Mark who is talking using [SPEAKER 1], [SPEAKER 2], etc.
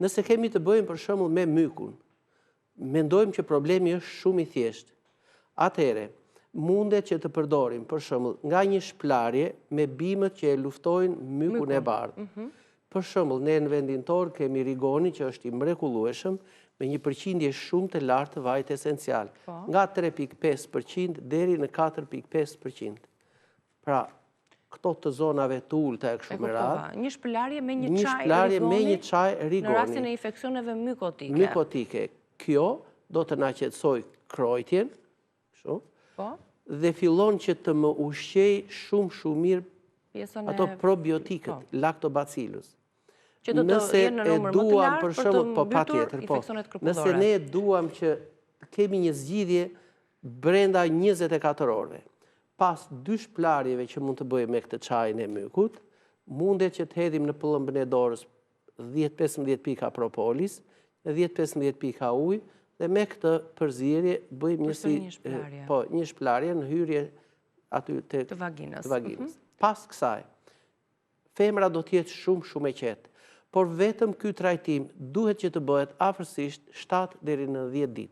[SPEAKER 1] Nëse kemi të bëjmë për shembull me mykun, mendojmë që problemi është shumë i thjeshtë. Atëherë, mundet që të përdorim për shembull nga një shplarje me bimët që e luftojnë mykun e bardhë. Për shembull, ne në vendin tonë kemi rigoni që është i mrekullueshëm me një përqindje shumë të lartë të vajit esencial, nga 3.5% deri në 4.5%. Pra, këto të zonave të ulta e kështu me radhë.
[SPEAKER 2] Një shpëlarje me një
[SPEAKER 1] çaj rigoni.
[SPEAKER 2] Në rastin e infeksioneve mykotike.
[SPEAKER 1] Mykotike. Kjo do të na qetësoj krojtjen, dhe fillon që të më ushqej shumë mirë ato probiotikët, lactobacillus. Nëse e duam për shembull, po patjetër, po. Nëse ne duam që kemi një zgjidhje brenda 24 orëve, pas 2 shplarjeve që mund të bëjmë me këtë çajin e mykut, mundet që të hedhim në pëllëmbën e dorës 10-15 pika propolis, 10-15 pika ujë, dhe me këtë përzierje bëjmë një shplarje në hyrje aty të vaginës. Pas kësaj, femra do të jetë shumë e qetë, por vetëm ky trajtim duhet që të bëhet afërsisht 7 deri në 10 ditë.